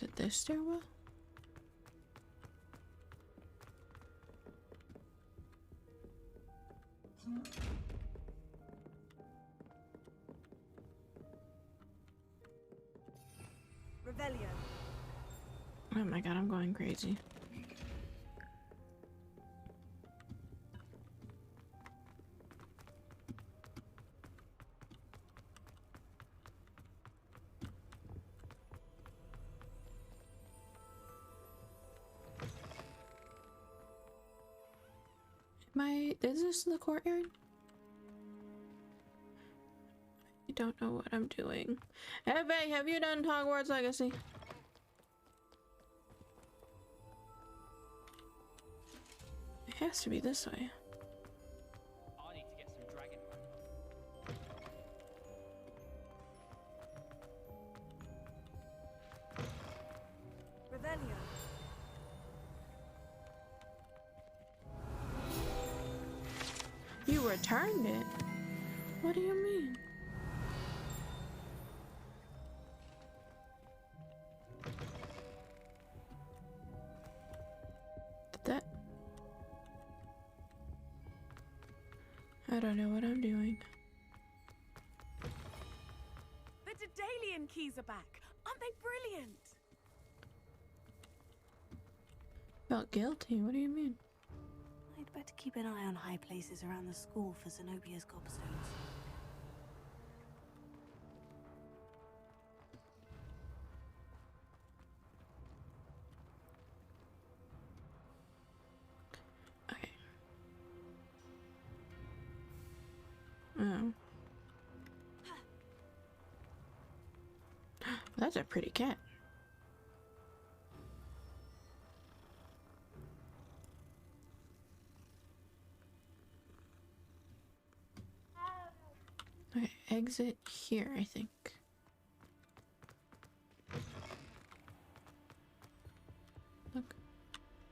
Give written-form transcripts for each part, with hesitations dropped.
Is it this stairwell? Revelio. Oh my god, I'm going crazy. Is this the courtyard? I don't know what I'm doing. Hey, have you done Hogwarts Legacy? It has to be this way. I need to get some dragon. Revelio. You returned it? What do you mean? Did that? I don't know what I'm doing. The Daedalian keys are back. Aren't they brilliant? Felt guilty. What do you mean? I'd better keep an eye on high places around the school for Zenobia's gobstones. Okay. Oh. That's a pretty cat. Okay, exit here, I think. Look.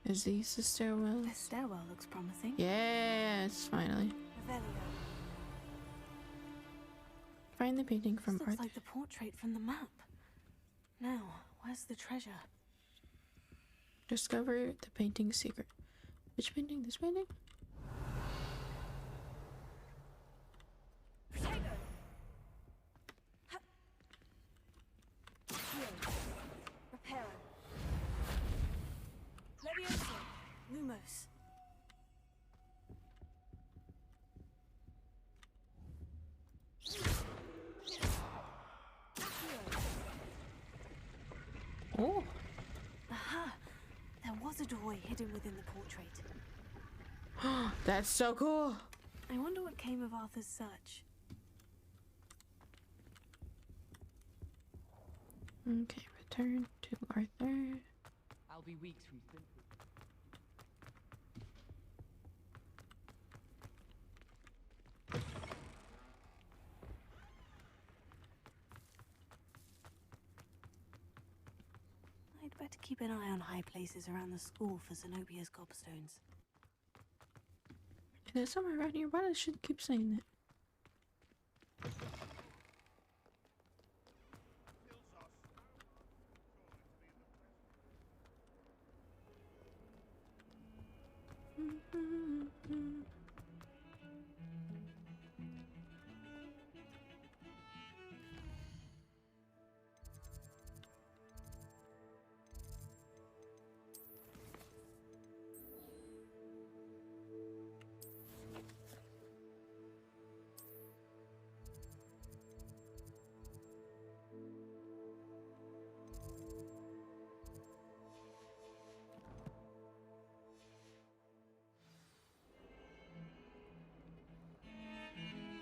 Is these the stairwells? The stairwell looks promising. Yes, finally. Revelio. Find the painting from This looks Arthur. like the portrait from the map. Now, where's the treasure? Discover the painting's secret. Which painting? This painting? Potato. Heal. Reparo. Leviosa. Lumos. Oh, Aha! There was a doorway hidden within the portrait. that's so cool. I wonder what came of Arthur's search. Okay, return to Arthur. I'll be weeks from simply. I'd better keep an eye on high places around the school for Zenobia's gobstones. There's somewhere around here. Why does she keep saying that?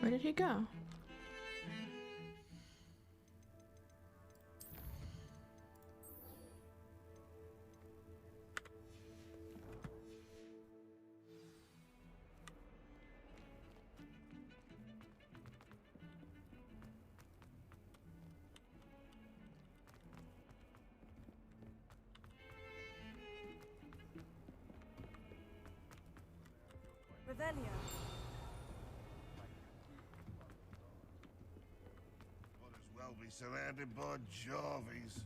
Where did he go? Revelio. Might as well be surrounded by Jarvies.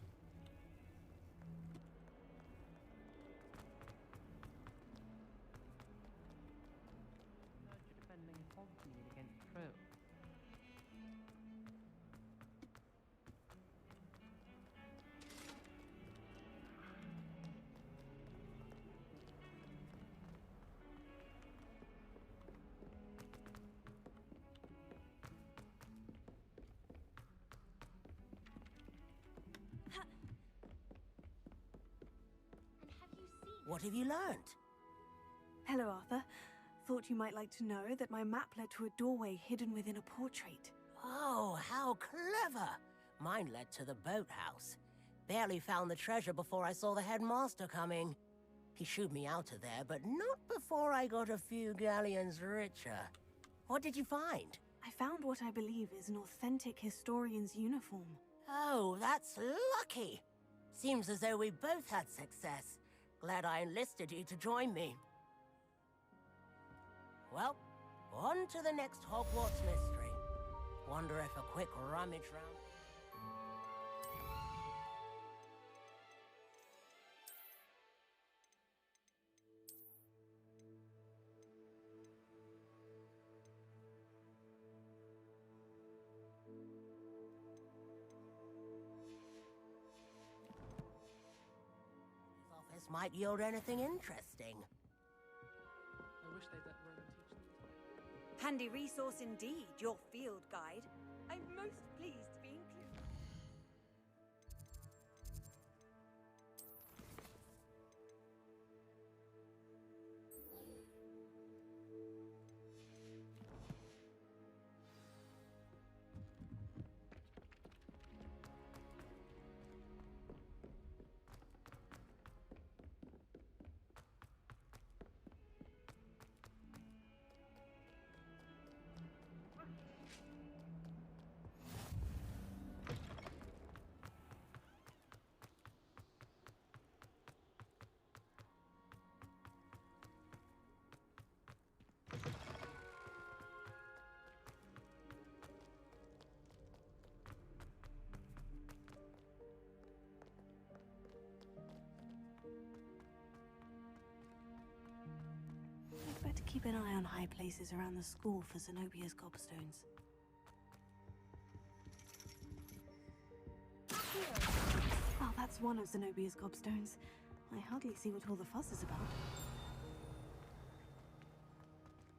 What have you learned? Hello, Arthur. Thought you might like to know that my map led to a doorway hidden within a portrait. Oh, how clever! Mine led to the boathouse. Barely found the treasure before I saw the headmaster coming. He shooed me out of there, but not before I got a few galleons richer. What did you find? I found what I believe is an authentic historian's uniform. Oh, that's lucky. Seems as though we both had success. Glad I enlisted you to join me. Well, on to the next Hogwarts mystery. Wonder if a quick rummage round... His office might yield anything interesting. I wish they'd let Roman teach them. Handy resource indeed, your field guide. I'm most pleased to be included. I'd better keep an eye on high places around the school for Zenobia's gobstones. Well, that's one of Zenobia's gobstones. I hardly see what all the fuss is about.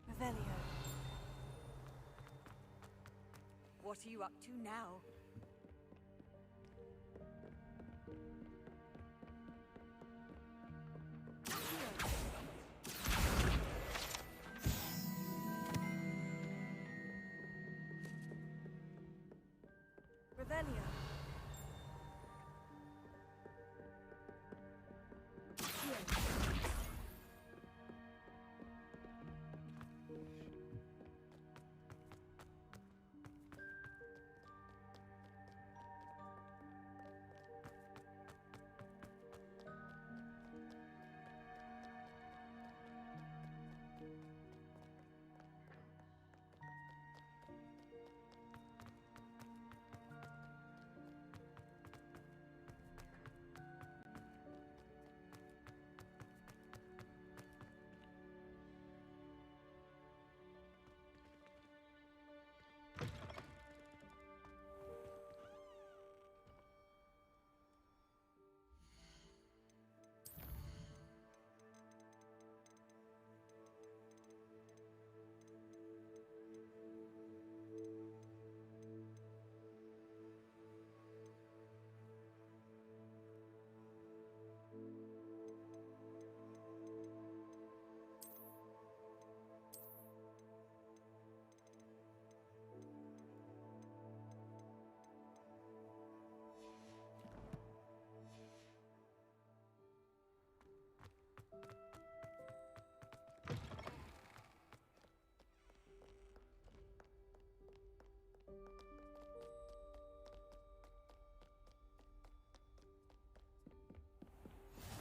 Revelio. What are you up to now? Revelio.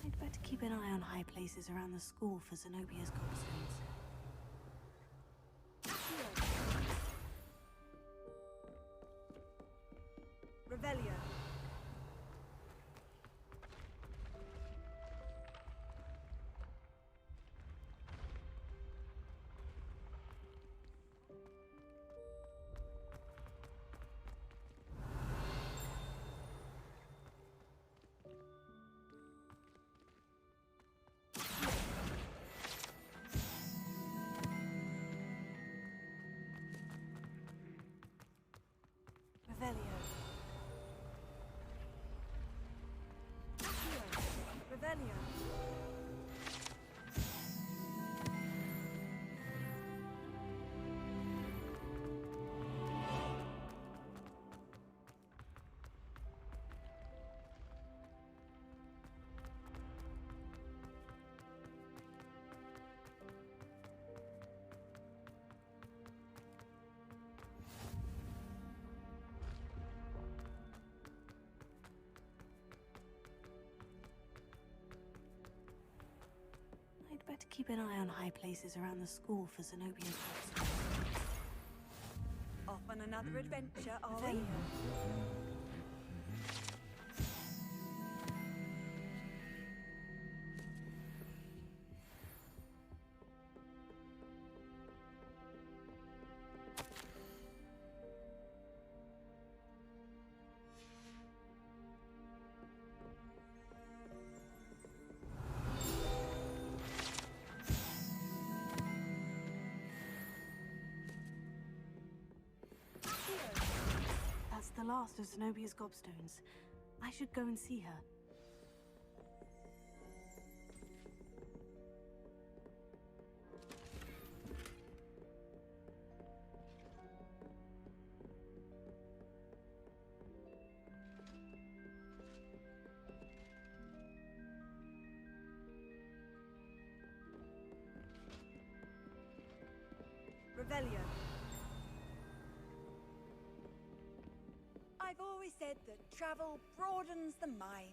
I'd better keep an eye on high places around the school for Zenobia's gobstones. Revelio. Revelio. to keep an eye on high places around the school for Zenobia Fox. Off on another adventure, are we? Revelio. That's the last of Zenobia's gobstones. I should go and see her. Revelio. I've always said that travel broadens the mind.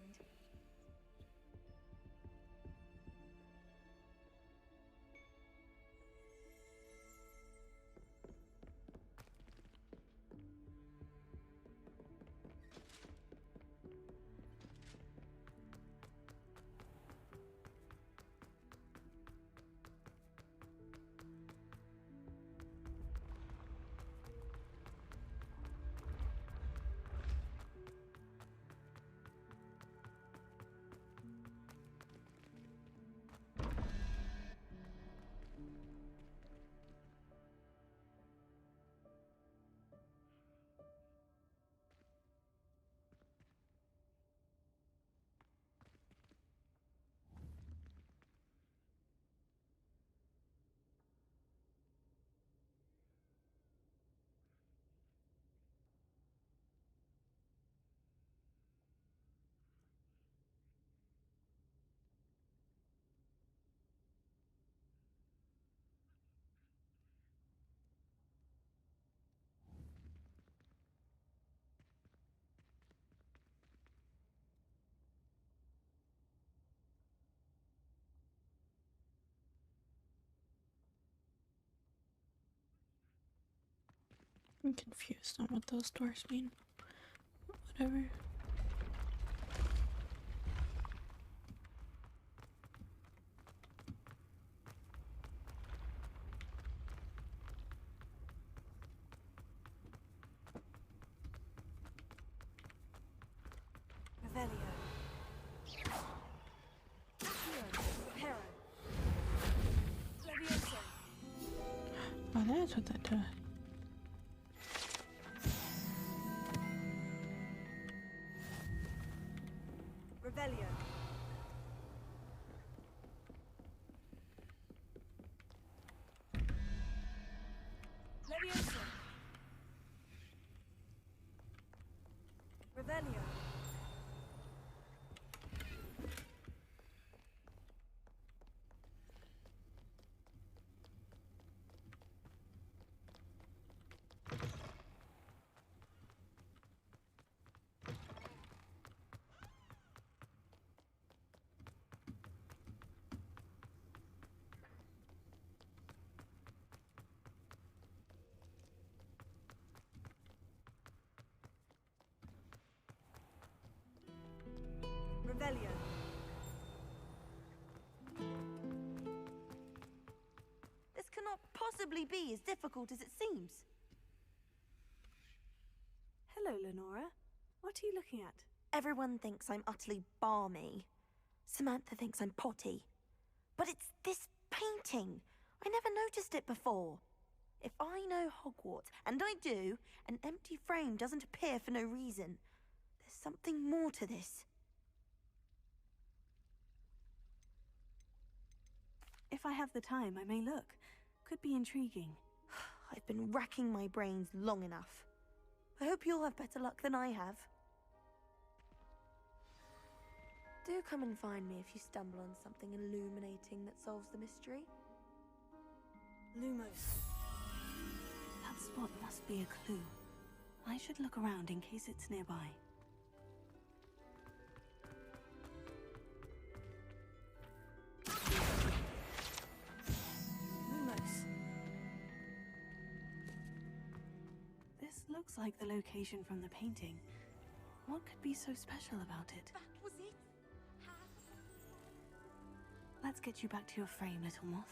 I'm confused on what those doors mean. Whatever. Revelio. Oh, that's what that does. Revelio. Leviosa. Revelio. Revelio. This cannot possibly be as difficult as it seems. Hello, Lenora. What are you looking at? Everyone thinks I'm utterly balmy. Samantha thinks I'm potty. But it's this painting. I never noticed it before. If I know Hogwarts, and I do, an empty frame doesn't appear for no reason. There's something more to this. If I have the time, I may look. Could be intriguing. I've been racking my brains long enough. I hope you'll have better luck than I have. Do come and find me if you stumble on something illuminating that solves the mystery. Lumos. That spot must be a clue. I should look around in case it's nearby. looks like the location from the painting. What could be so special about it? That was it? Let's get you back to your frame, little moth.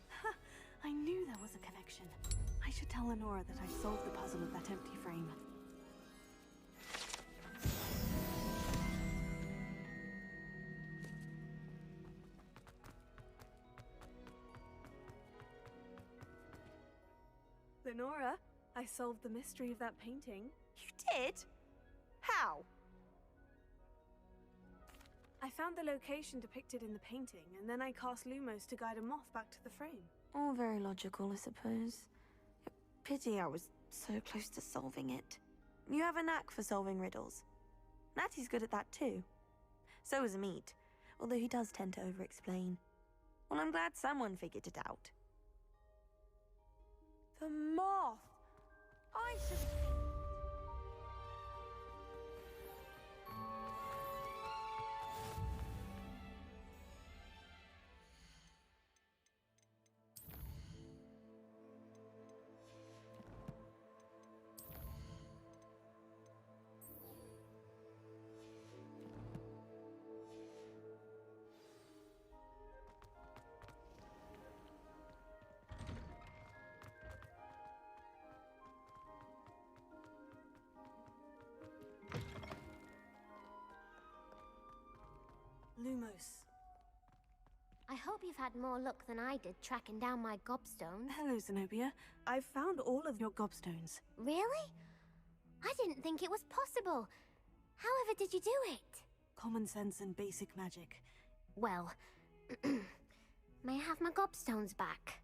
Ha! I knew there was a connection. I should tell Lenora that I solved the puzzle of that empty frame. Lenora, I solved the mystery of that painting. You did? How? I found the location depicted in the painting, and then I cast Lumos to guide a moth back to the frame. All very logical, I suppose. Pity I was so close to solving it. You have a knack for solving riddles. Natty's good at that too. So is Meat, although he does tend to over-explain. Well, I'm glad someone figured it out. The moth! I should have seen. Lumos. I hope you've had more luck than I did tracking down my gobstones. Hello, Zenobia. I've found all of your gobstones. Really? I didn't think it was possible. However did you do it? Common sense and basic magic. Well, may I have my gobstones back?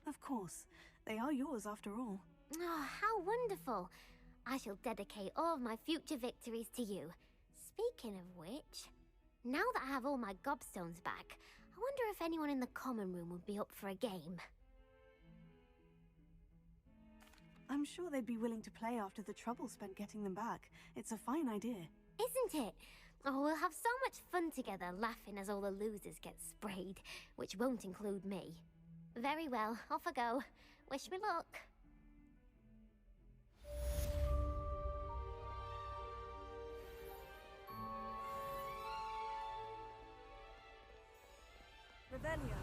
Of course. They are yours after all. Oh, how wonderful. I shall dedicate all of my future victories to you. Speaking of which, now that I have all my gobstones back, I wonder if anyone in the common room would be up for a game. I'm sure they'd be willing to play after the trouble spent getting them back. It's a fine idea. Isn't it? Oh, we'll have so much fun together laughing as all the losers get sprayed, which won't include me. Very well, off I go. Wish me luck. Revelio.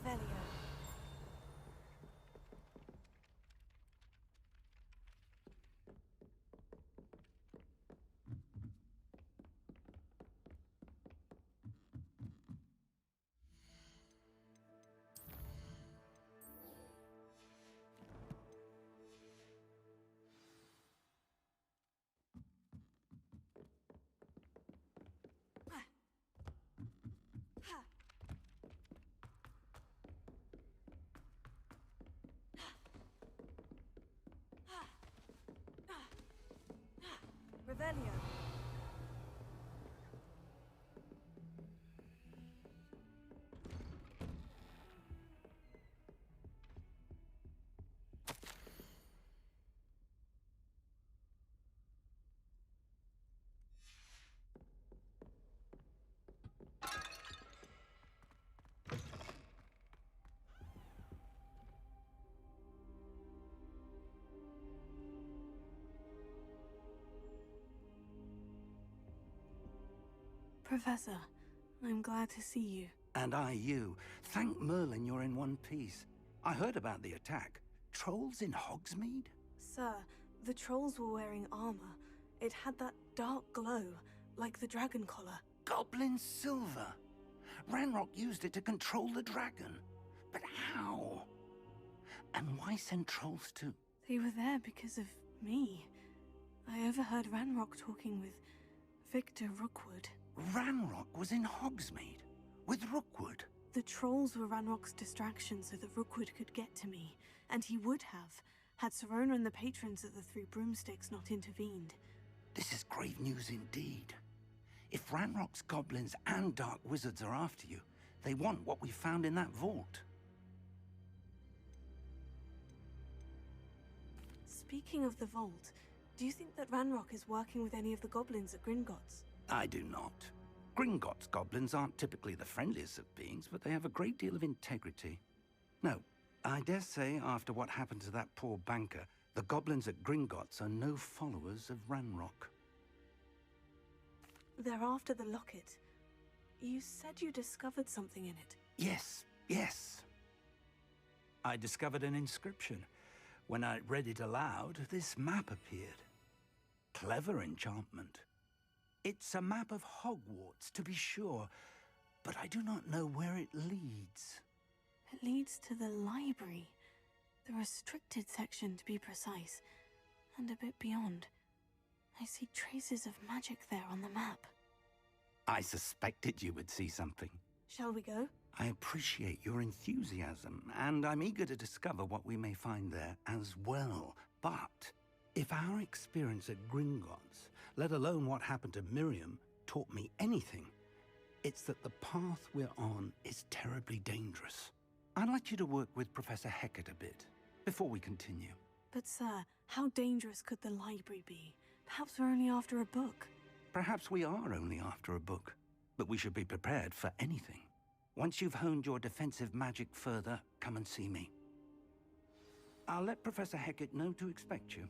Revelio. Revelio. Professor, I'm glad to see you. And I you. Thank Merlin you're in one piece. I heard about the attack. Trolls in Hogsmeade? Sir, the trolls were wearing armor. It had that dark glow, like the dragon collar. Goblin silver. Ranrock used it to control the dragon. But how? And why send trolls too? They were there because of me. I overheard Ranrock talking with Victor Rookwood. Ranrock was in Hogsmeade with Rookwood. The trolls were Ranrock's distraction so that Rookwood could get to me, and he would have, had Serona and the patrons of the Three Broomsticks not intervened. This is grave news indeed. If Ranrock's goblins and dark wizards are after you, they want what we found in that vault. Speaking of the vault, do you think that Ranrock is working with any of the goblins at Gringotts? I do not. Gringotts goblins aren't typically the friendliest of beings, but they have a great deal of integrity. No, I dare say after what happened to that poor banker, the goblins at Gringotts are no followers of Ranrock. They're after the locket. You said you discovered something in it. Yes. I discovered an inscription. When I read it aloud, this map appeared. Clever enchantment. It's a map of Hogwarts, to be sure, but I do not know where it leads. It leads to the library. The restricted section, to be precise. And a bit beyond. I see traces of magic there on the map. I suspected you would see something. Shall we go? I appreciate your enthusiasm, and I'm eager to discover what we may find there as well. But if our experience at Gringotts, let alone what happened to Miriam, taught me anything, it's that the path we're on is terribly dangerous. I'd like you to work with Professor Hecat a bit, before we continue. But sir, how dangerous could the library be? Perhaps we're only after a book. Perhaps we are only after a book, but we should be prepared for anything. Once you've honed your defensive magic further, come and see me. I'll let Professor Hecat know to expect you.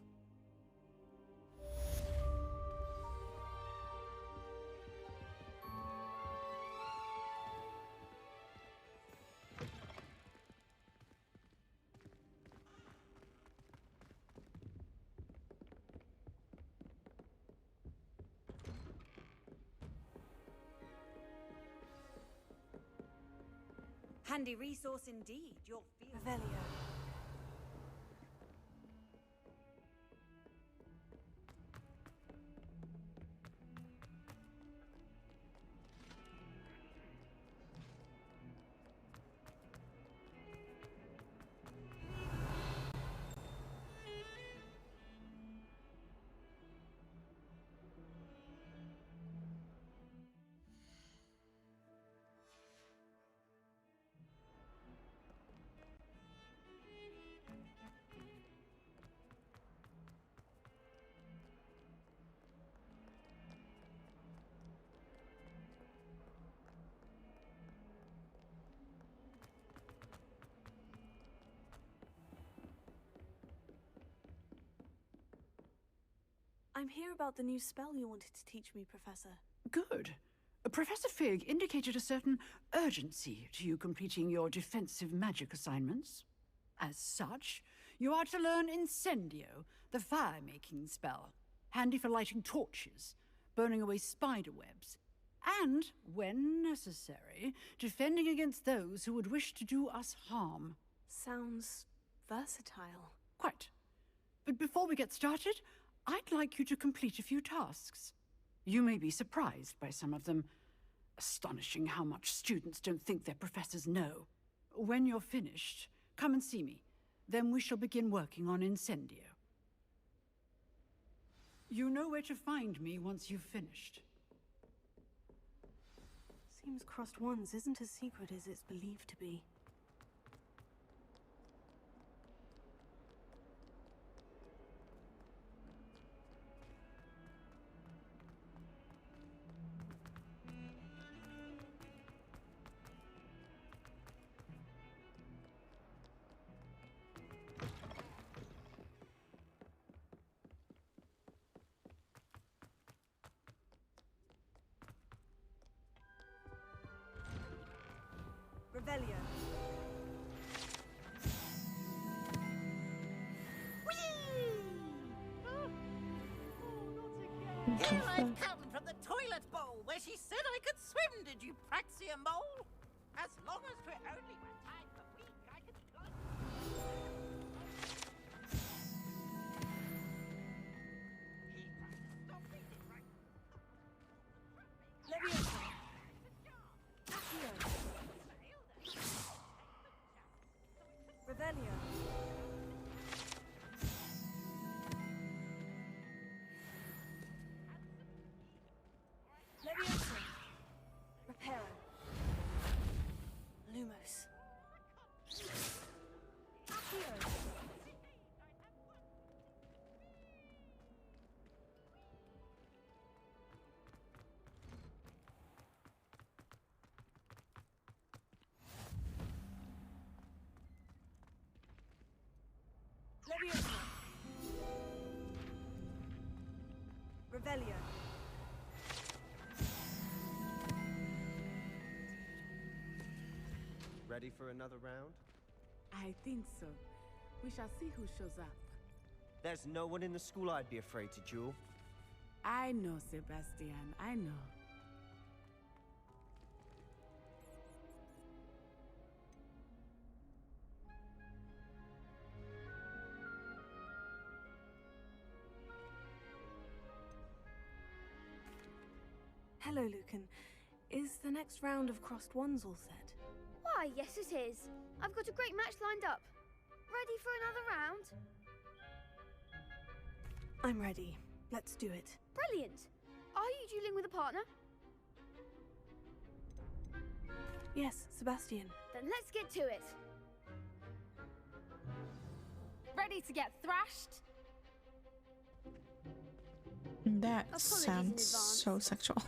Handy resource indeed, your field. Revelio. I'm here about the new spell you wanted to teach me, Professor. Good. Professor Fig indicated a certain urgency to you completing your defensive magic assignments. As such, you are to learn Incendio, the fire-making spell, handy for lighting torches, burning away spider webs, and, when necessary, defending against those who would wish to do us harm. Sounds versatile. Quite. But before we get started, I'd like you to complete a few tasks. You may be surprised by some of them. Astonishing how much students don't think their professors know. When you're finished, come and see me. Then we shall begin working on Incendio. You know where to find me once you've finished. Seems Crossed Wands isn't as secret as it's believed to be. Revelio. Here I've come from the toilet bowl where she said I could swim, did you praxia mole? As long as we're only one time per week, I can glide. He Ready for another round? I think so. We shall see who shows up. There's no one in the school I'd be afraid to duel. I know, Sebastian, I know. Hello, Lucan. Is the next round of crossed ones all set? Why, yes it is. I've got a great match lined up. Ready for another round? I'm ready. Let's do it. Brilliant. Are you dueling with a partner? Yes, Sebastian. Then let's get to it. Ready to get thrashed? That Apologies in sounds advance. so sexual.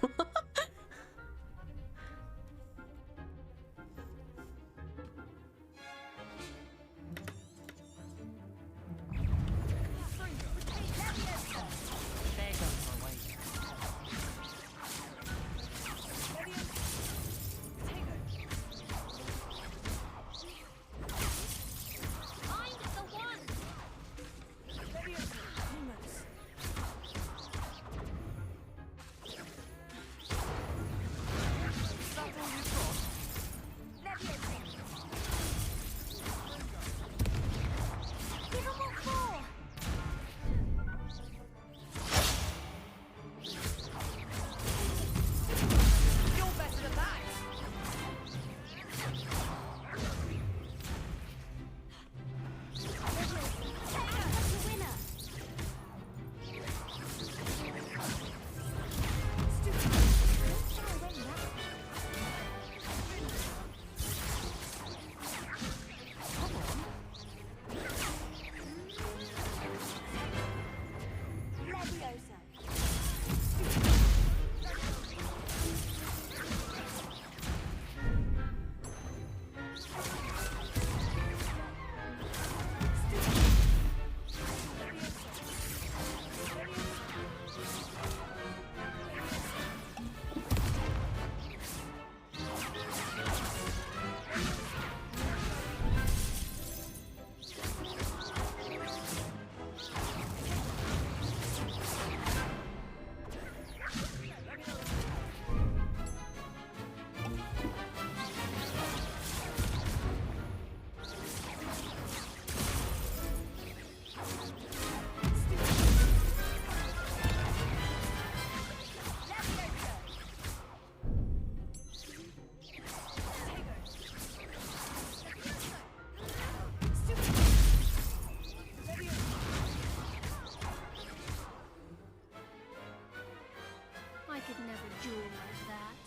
I could never duel like that.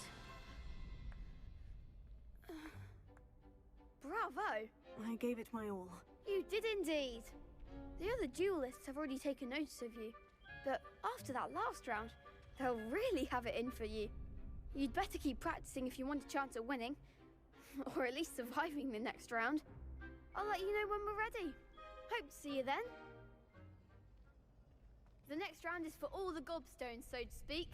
Bravo! I gave it my all. You did indeed. The other duelists have already taken notice of you, but after that last round, they'll really have it in for you. You'd better keep practicing if you want a chance at winning, or at least surviving the next round. I'll let you know when we're ready. Hope to see you then. The next round is for all the gobstones, so to speak.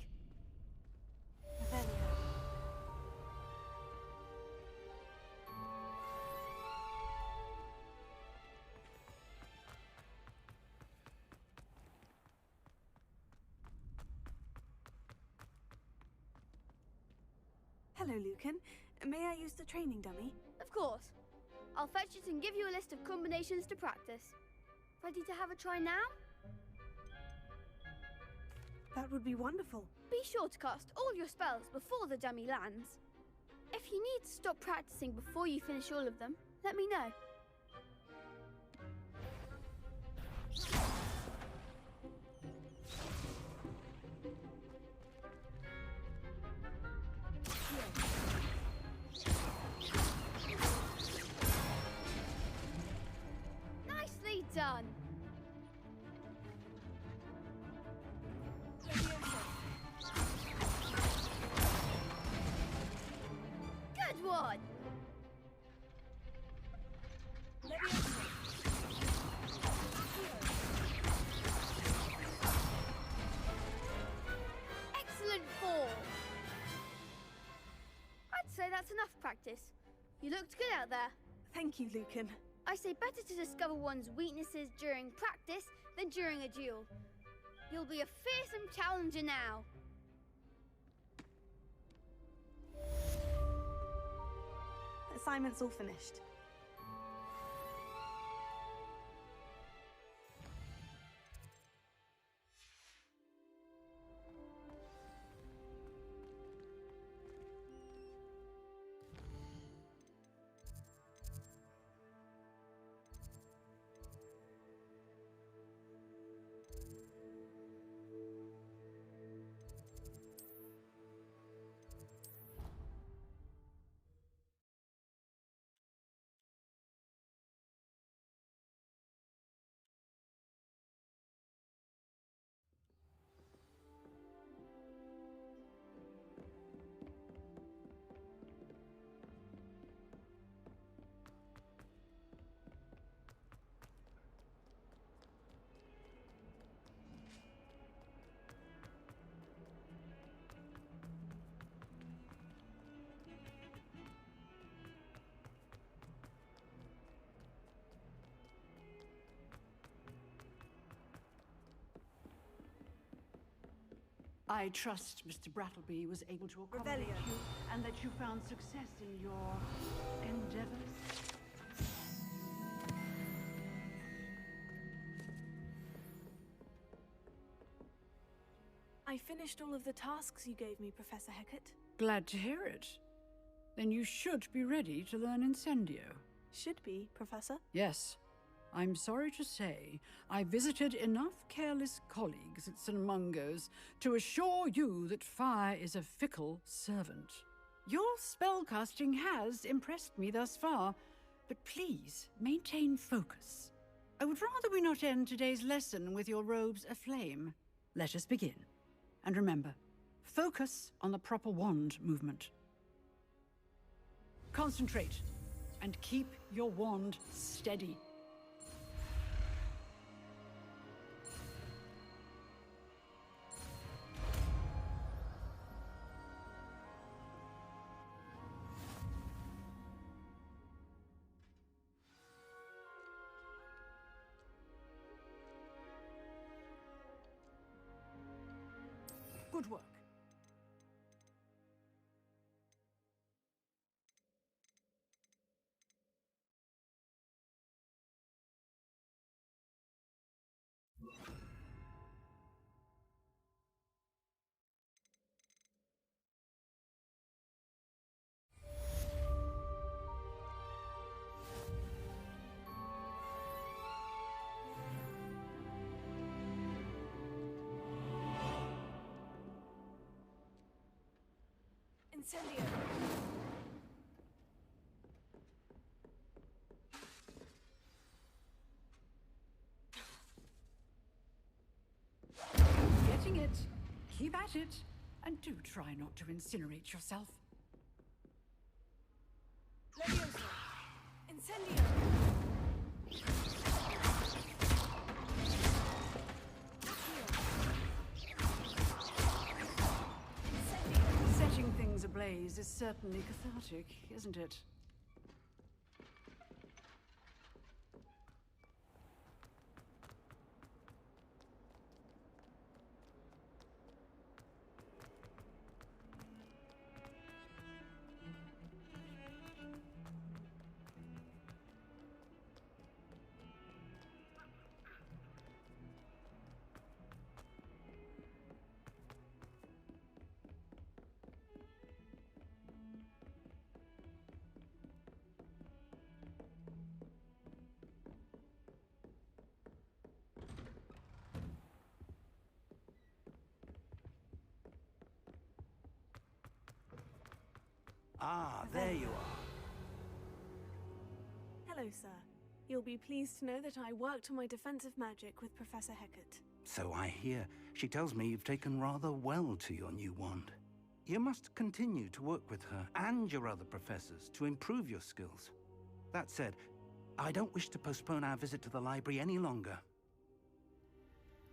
Hello, Lucan. May I use the training dummy? Of course. I'll fetch it and give you a list of combinations to practice. Ready to have a try now? That would be wonderful. Be sure to cast all your spells before the dummy lands. If you need to stop practicing before you finish all of them, let me know. Nicely done. Good one. Excellent fall. I'd say that's enough practice. You looked good out there. Thank you, Lucan. I say better to discover one's weaknesses during practice than during a duel. You'll be a fearsome challenger now. Assignment's all finished. I trust Mr. Brattleby was able to accommodate you and that you found success in your endeavors. I finished all of the tasks you gave me, Professor Hecat. Glad to hear it. Then you should be ready to learn Incendio. Should be, Professor. Yes. I'm sorry to say, I visited enough careless colleagues at St. Mungo's to assure you that fire is a fickle servant. Your spellcasting has impressed me thus far, but please maintain focus. I would rather we not end today's lesson with your robes aflame. Let us begin. And remember, focus on the proper wand movement. Concentrate, and keep your wand steady. Good work. Incendio. Getting it. Keep at it. And do try not to incinerate yourself. Leviosa. Incendio. Setting things ablaze is certainly cathartic, isn't it? Ah, there you are. Hello, sir. You'll be pleased to know that I worked on my defensive magic with Professor Hecat. So I hear. She tells me you've taken rather well to your new wand. You must continue to work with her and your other professors to improve your skills. That said, I don't wish to postpone our visit to the library any longer.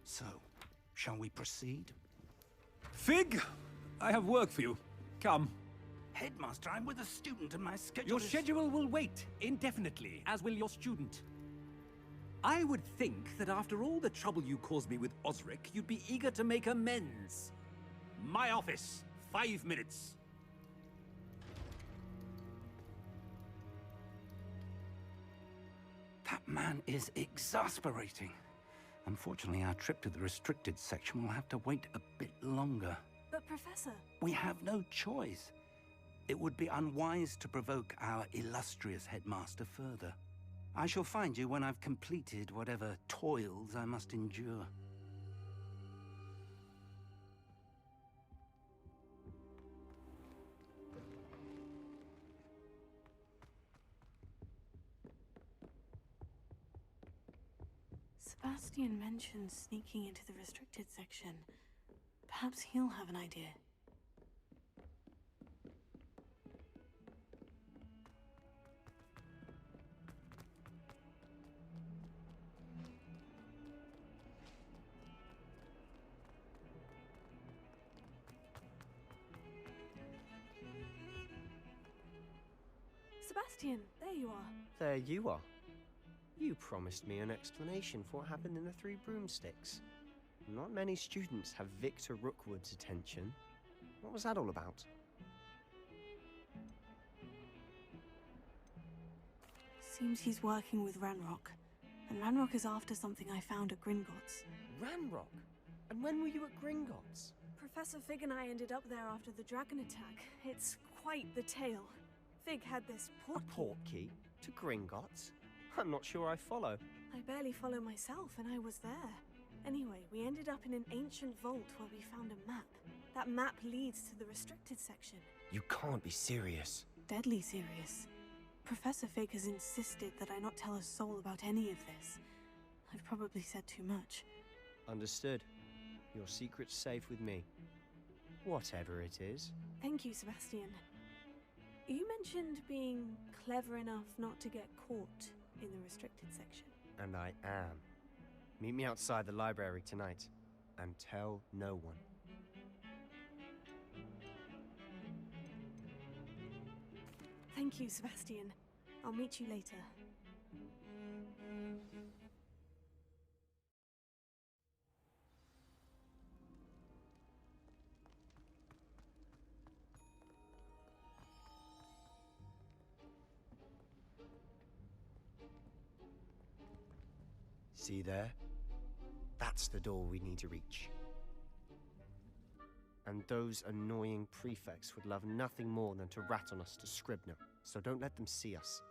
So, shall we proceed? Fig, I have work for you. Come. Headmaster, I'm with a student and my schedule Your is... schedule will wait indefinitely, as will your student. I would think that after all the trouble you caused me with Osric, you'd be eager to make amends. My office, 5 minutes. That man is exasperating. Unfortunately, our trip to the restricted section will have to wait a bit longer. But Professor... We have no choice. It would be unwise to provoke our illustrious headmaster further. I shall find you when I've completed whatever toils I must endure. Sebastian mentioned sneaking into the restricted section. Perhaps he'll have an idea. Sebastian, there you are. There you are. You promised me an explanation for what happened in the Three Broomsticks. Not many students have Victor Rookwood's attention. What was that all about? Seems he's working with Ranrock. And Ranrock is after something I found at Gringotts. Ranrock? And when were you at Gringotts? Professor Fig and I ended up there after the dragon attack. It's quite the tale. Fig had this portkey. A portkey? To Gringotts? I'm not sure I follow. I barely follow myself, and I was there. Anyway, we ended up in an ancient vault where we found a map. That map leads to the restricted section. You can't be serious. Deadly serious. Professor Fig has insisted that I not tell a soul about any of this. I've probably said too much. Understood. Your secret's safe with me. Whatever it is. Thank you, Sebastian. You mentioned being clever enough not to get caught in the restricted section. And I am. Meet me outside the library tonight, and tell no one. Thank you, Sebastian. I'll meet you later. See there? That's the door we need to reach. And those annoying prefects would love nothing more than to rat on us to Scribner, so don't let them see us.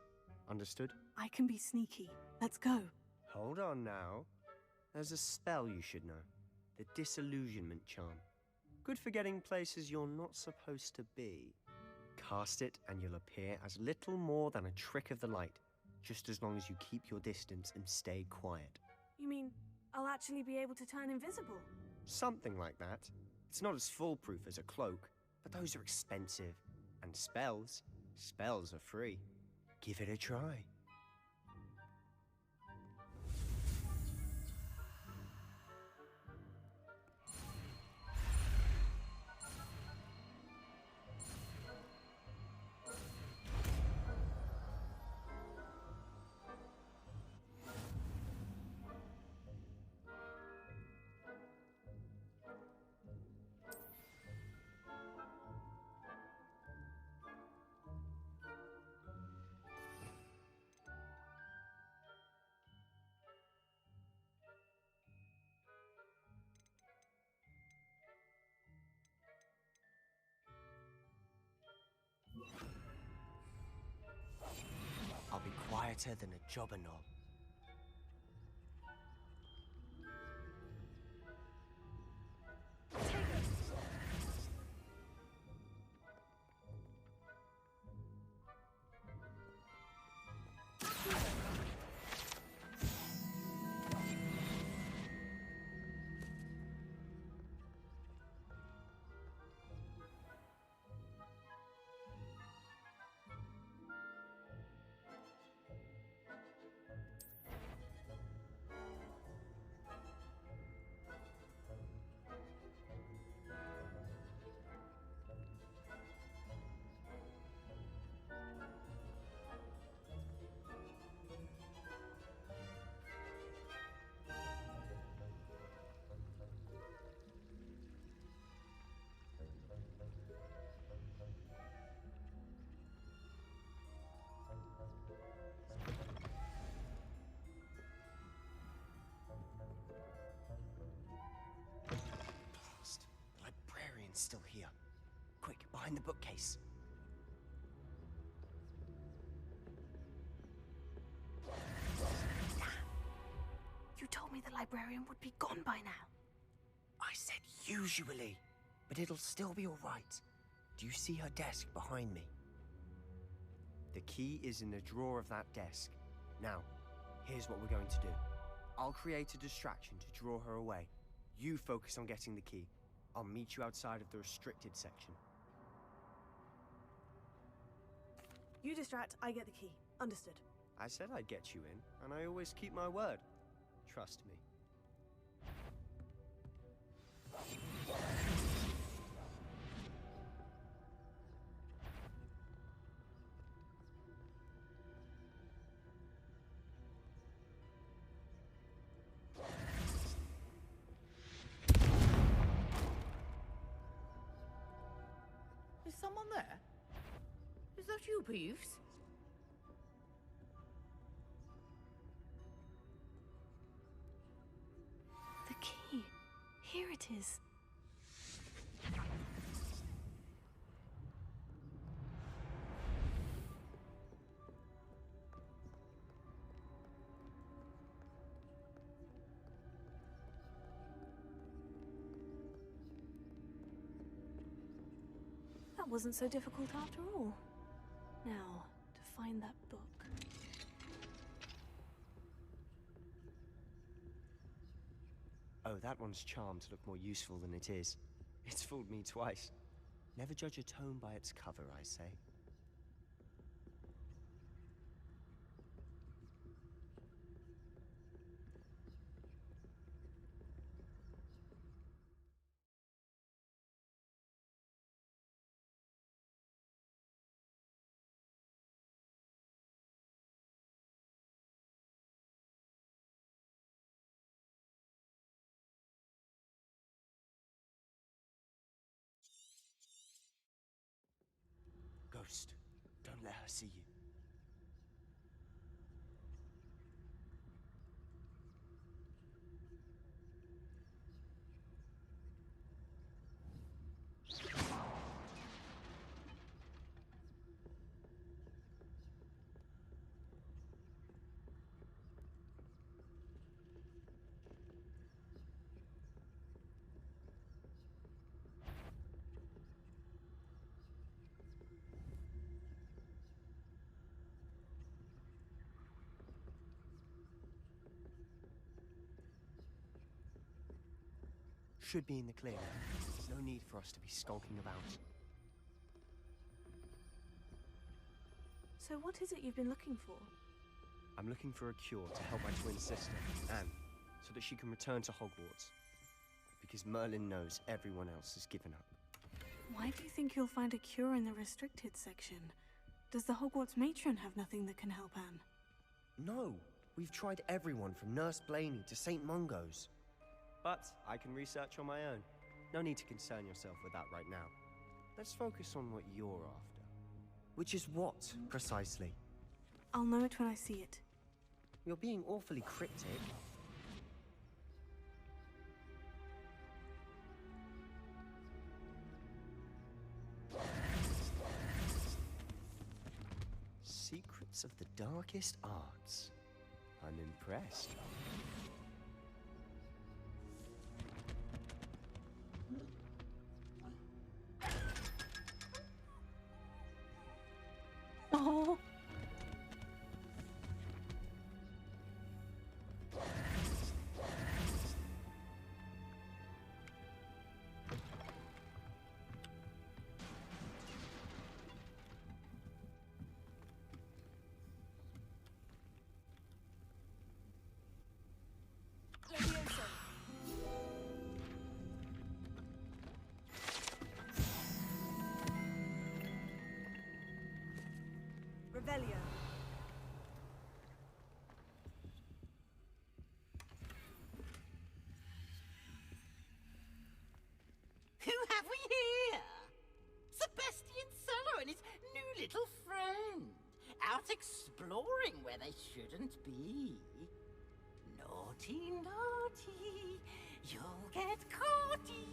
Understood? I can be sneaky. Let's go. Hold on now. There's a spell you should know. The Disillusionment Charm. Good for getting places you're not supposed to be. Cast it and you'll appear as little more than a trick of the light, just as long as you keep your distance and stay quiet. You mean I'll actually be able to turn invisible? Something like that. It's not as foolproof as a cloak, but those are expensive. And spells are free. Give it a try. I'll be quieter than a jobber knob. here. Quick, behind the bookcase. You told me the librarian would be gone by now. I said usually, but it'll still be all right. Do you see her desk behind me? The key is in the drawer of that desk. Now, here's what we're going to do. I'll create a distraction to draw her away. You focus on getting the key. I'll meet you outside of the restricted section. You distract, I get the key. Understood. I said I'd get you in, and I always keep my word. Trust me. Is someone there? Is that you, Peeves? The key. Here it is. That wasn't so difficult after all. Now, to find that book. Oh, that one's charmed to look more useful than it is. It's fooled me twice. Never judge a tome by its cover, I say. Ghost, don't let her see you. Should be in the clear now. No need for us to be skulking about. So what is it you've been looking for? I'm looking for a cure to help my twin sister, Anne, so that she can return to Hogwarts. Because Merlin knows everyone else has given up. Why do you think you'll find a cure in the restricted section? Does the Hogwarts matron have nothing that can help Anne? No, we've tried everyone from Nurse Blaney to St. Mungo's. But I can research on my own. No need to concern yourself with that right now. Let's focus on what you're after. Which is what, precisely? I'll know it when I see it. You're being awfully cryptic. Secrets of the darkest arts. I'm impressed. Oh. Revelio. Who have we here? Sebastian Solo and his new little friend. Out exploring where they shouldn't be. Naughty, naughty. You'll get caughty.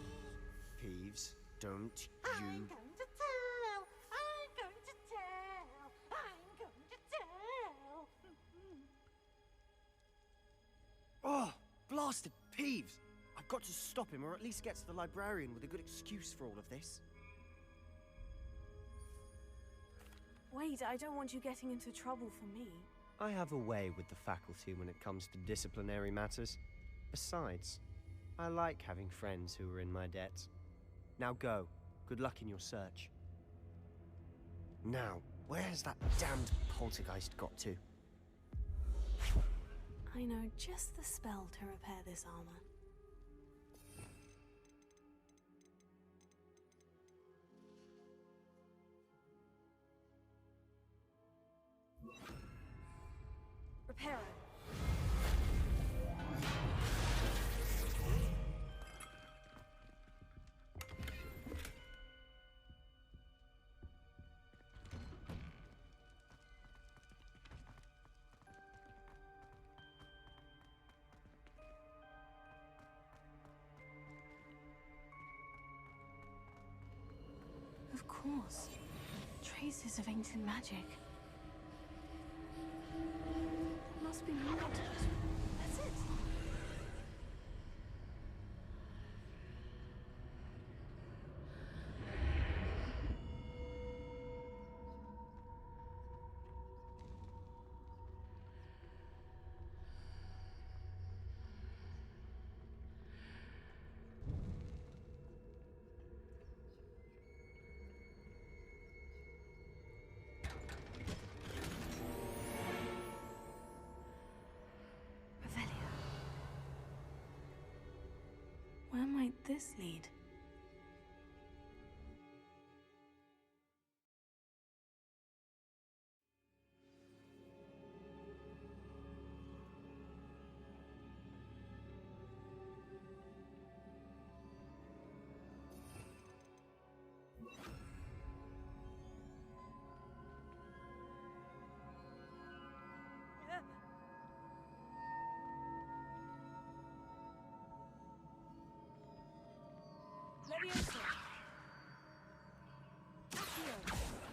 Peeves, Don't I'm you... going to tell! I'm going to tell! I'm going to tell! Oh, blasted Peeves! I've got to stop him, or at least get to the librarian with a good excuse for all of this. Wait, I don't want you getting into trouble for me. I have a way with the faculty when it comes to disciplinary matters. Besides, I like having friends who are in my debt. Now go. Good luck in your search. Now, where's that damned poltergeist got to? I know just the spell to repair this armor. Reparo. Of course. Traces of ancient magic. There must be more to this. That's it. Where might this lead?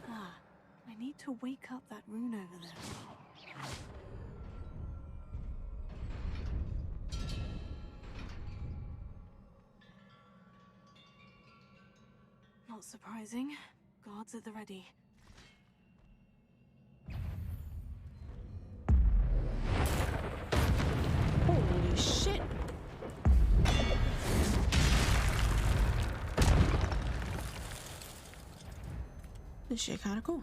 Ah, I need to wake up that rune over there. Not surprising. Guards at the ready. Holy shit! This shit kinda cool.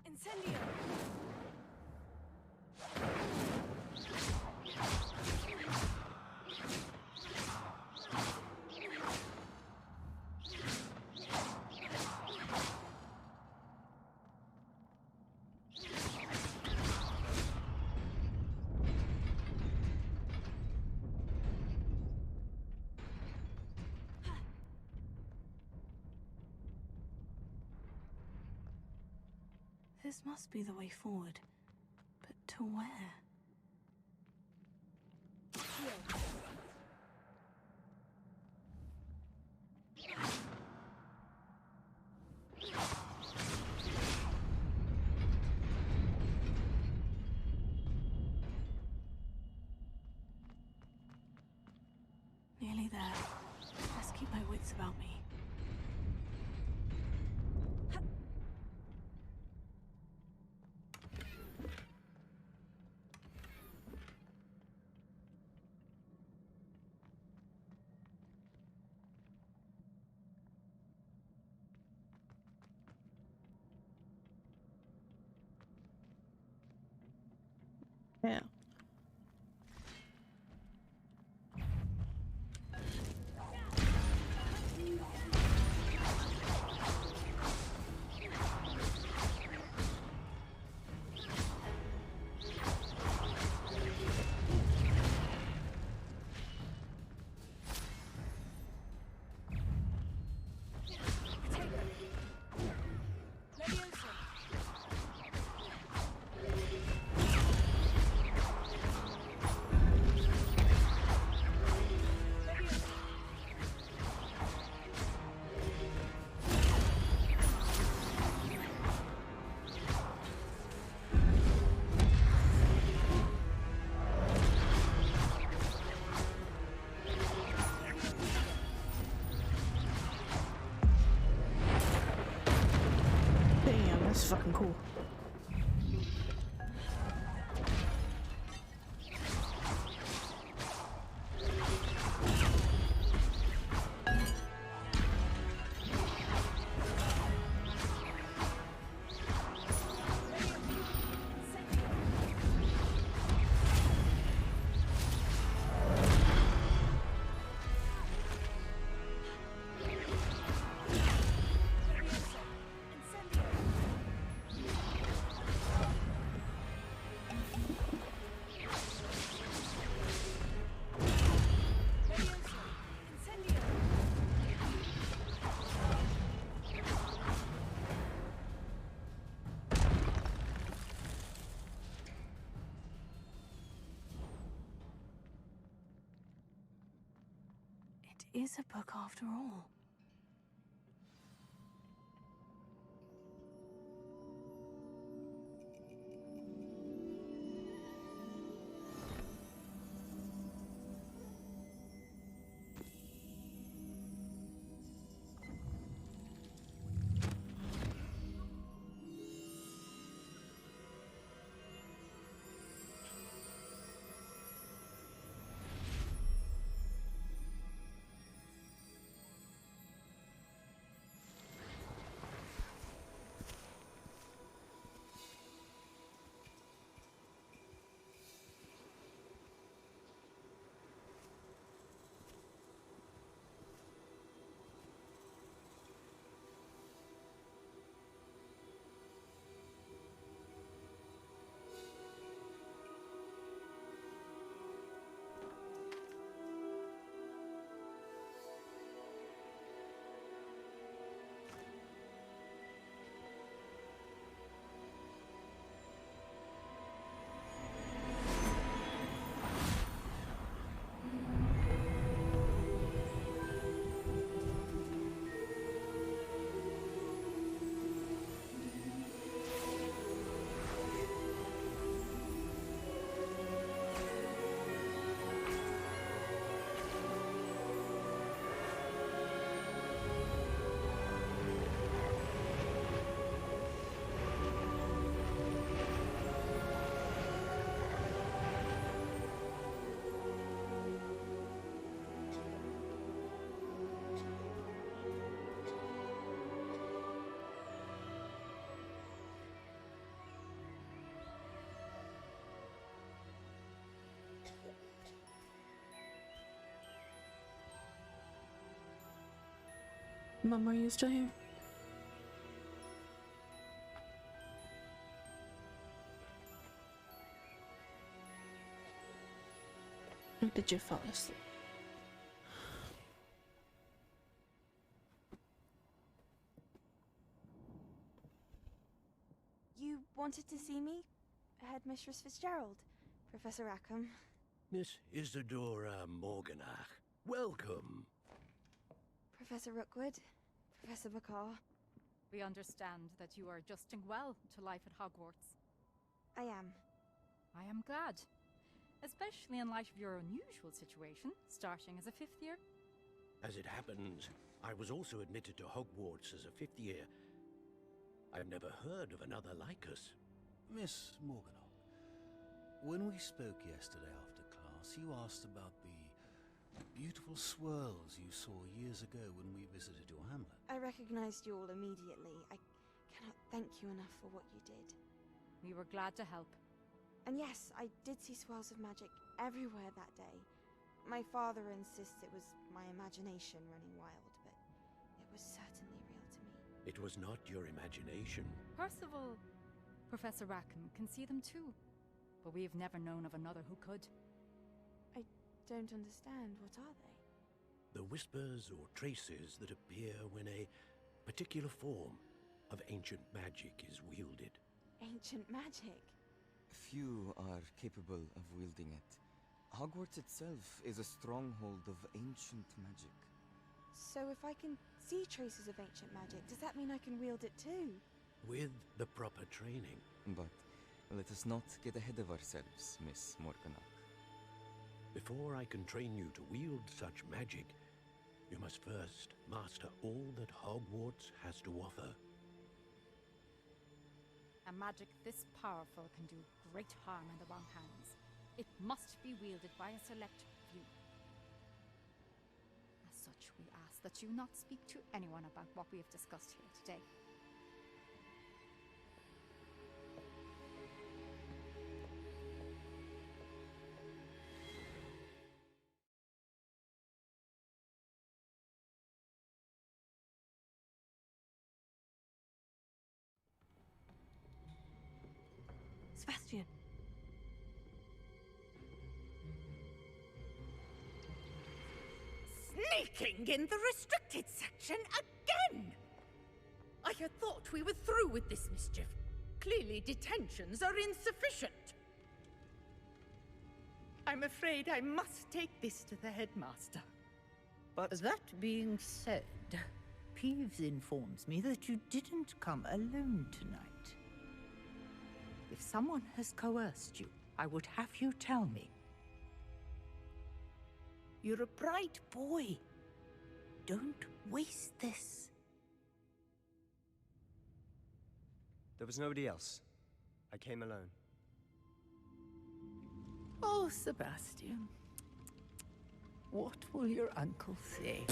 Incendio! This must be the way forward. But to where? Nearly there. Let's keep my wits about me. Yeah. Damn, that's fucking cool. It is a book after all. Mom, are you still here? Or did you fall asleep? You wanted to see me? Headmistress Fitzgerald, Professor Rackham. Miss Isadora Morganach, welcome. Professor Rookwood, Professor Bakar. We understand that you are adjusting well to life at Hogwarts. I am. I am glad. Especially in light of your unusual situation, starting as a 5th year. As it happens, I was also admitted to Hogwarts as a 5th year. I've never heard of another like us. Miss Morganach, when we spoke yesterday after class, you asked about the beautiful swirls you saw years ago when we visited your hamlet. I recognized you all immediately. I cannot thank you enough for what you did. We were glad to help. And yes, I did see swirls of magic everywhere that day. My father insists it was my imagination running wild, but it was certainly real to me. It was not your imagination. Percival, Professor Rackham can see them too. But we have never known of another who could. I don't understand. What are they? The whispers or traces that appear when a particular form of ancient magic is wielded. Ancient magic? Few are capable of wielding it. Hogwarts itself is a stronghold of ancient magic. So if I can see traces of ancient magic, does that mean I can wield it too? With the proper training. But let us not get ahead of ourselves, Miss Morganach. Before I can train you to wield such magic, you must first master all that Hogwarts has to offer. A magic this powerful can do great harm in the wrong hands. It must be wielded by a select few. As such, we ask that you not speak to anyone about what we have discussed here today. Sebastian. Sneaking in the restricted section again! I had thought we were through with this mischief. Clearly detentions are insufficient. I'm afraid I must take this to the headmaster. But that being said, Peeves informs me that you didn't come alone tonight. If someone has coerced you, I would have you tell me. You're a bright boy. Don't waste this. There was nobody else. I came alone. Oh, Sebastian. What will your uncle say?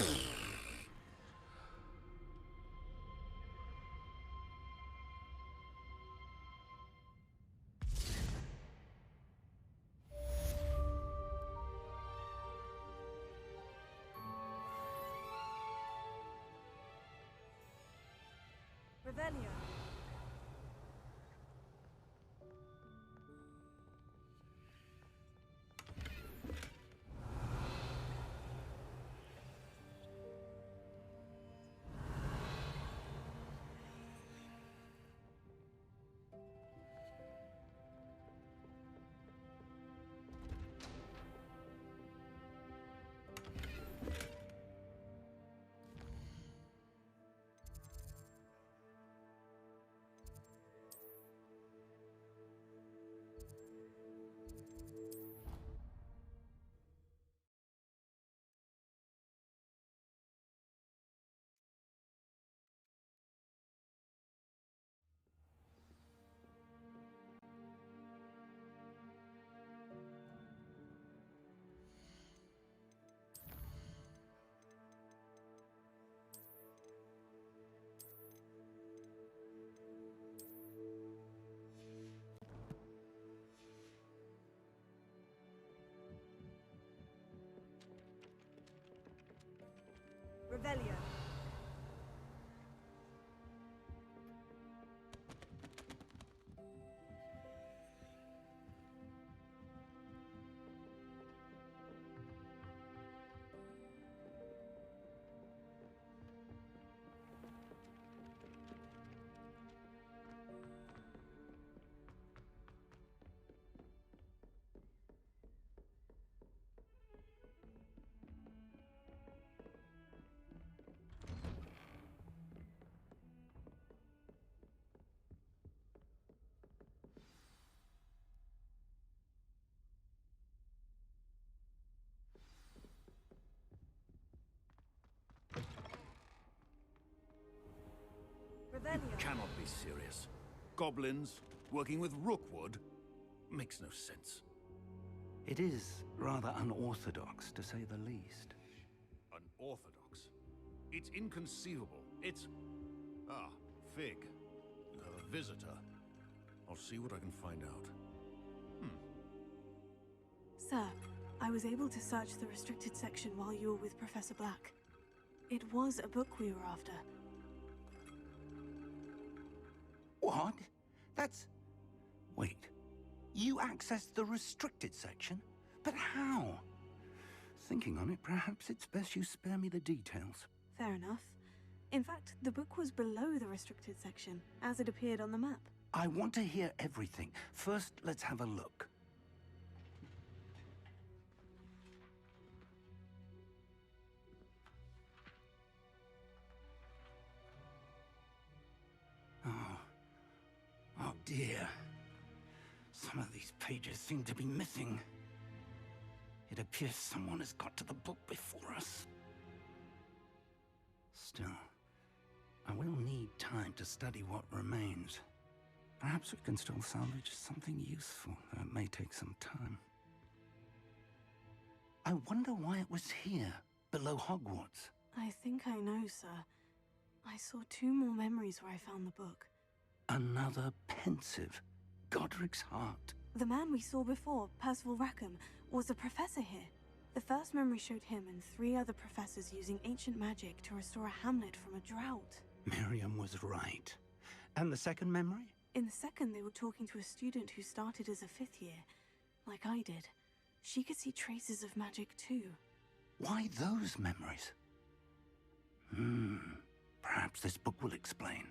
Revelio. Revelio. Revelio. Cannot be serious. Goblins working with Rookwood makes no sense. It is rather unorthodox, to say the least. Unorthodox? It's inconceivable. It's... Ah, Fig. You have a visitor. I'll see what I can find out. Sir, I was able to search the restricted section while you were with Professor Black. It was a book we were after. What? That's... Wait. You accessed the restricted section? But how? Thinking on it, perhaps it's best you spare me the details. Fair enough. In fact, the book was below the restricted section, as it appeared on the map. I want to hear everything. First, let's have a look. Oh dear. Some of these pages seem to be missing. It appears someone has got to the book before us. Still, I will need time to study what remains. Perhaps we can still salvage something useful, though it may take some time. I wonder why it was here, below Hogwarts. I think I know, sir. I saw 2 more memories where I found the book. Another pensive. Godric's heart. The man we saw before, Percival Rackham, was a professor here. The first memory showed him and 3 other professors using ancient magic to restore a hamlet from a drought. Miriam was right. And the second memory? In the second, they were talking to a student who started as a 5th year, like I did. She could see traces of magic too. Why those memories? Perhaps this book will explain.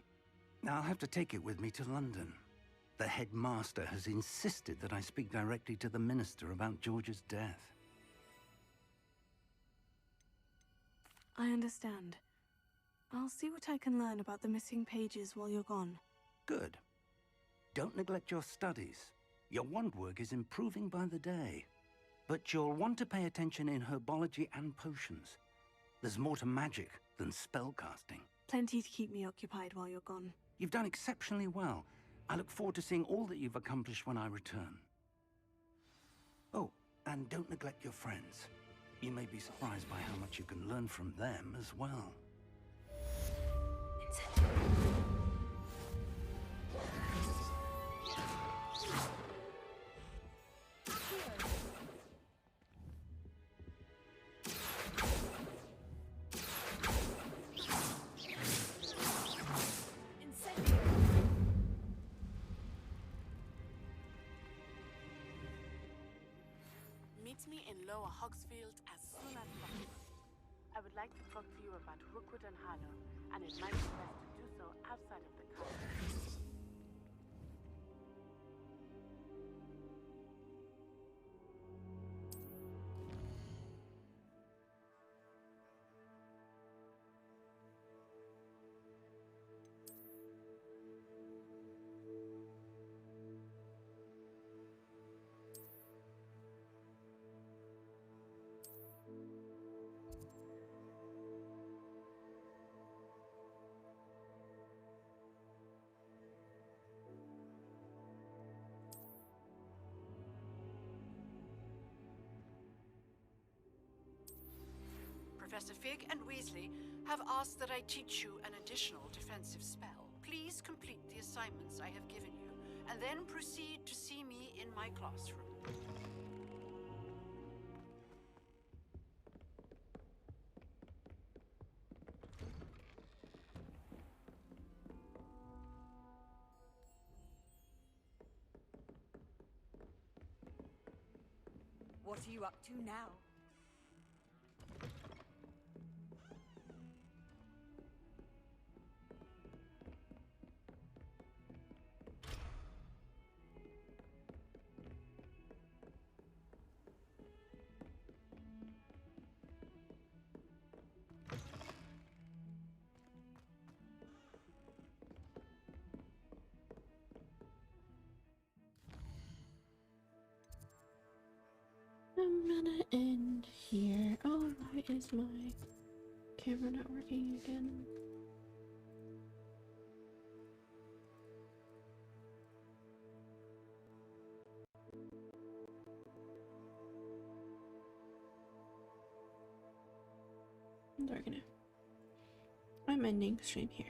I'll have to take it with me to London. The headmaster has insisted that I speak directly to the minister about George's death. I understand. I'll see what I can learn about the missing pages while you're gone. Good. Don't neglect your studies. Your wand work is improving by the day. But you'll want to pay attention in herbology and potions. There's more to magic than spellcasting. Plenty to keep me occupied while you're gone. You've done exceptionally well. I look forward to seeing all that you've accomplished when I return. Oh, and don't neglect your friends. You may be surprised by how much you can learn from them as well. Meet me in Lower Hogsfield as soon as possible. I would like to talk to you about Rookwood and Harlow, and it might be best to do so outside of the castle. Professor Fig and Weasley have asked that I teach you an additional defensive spell. Please complete the assignments I have given you, and then proceed to see me in my classroom. What are you up to now? I'm gonna end here. Oh, why is my camera not working again? I'm ending the stream here.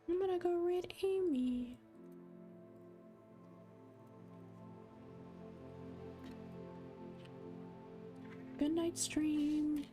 I'm gonna go read Amy. Good night, stream.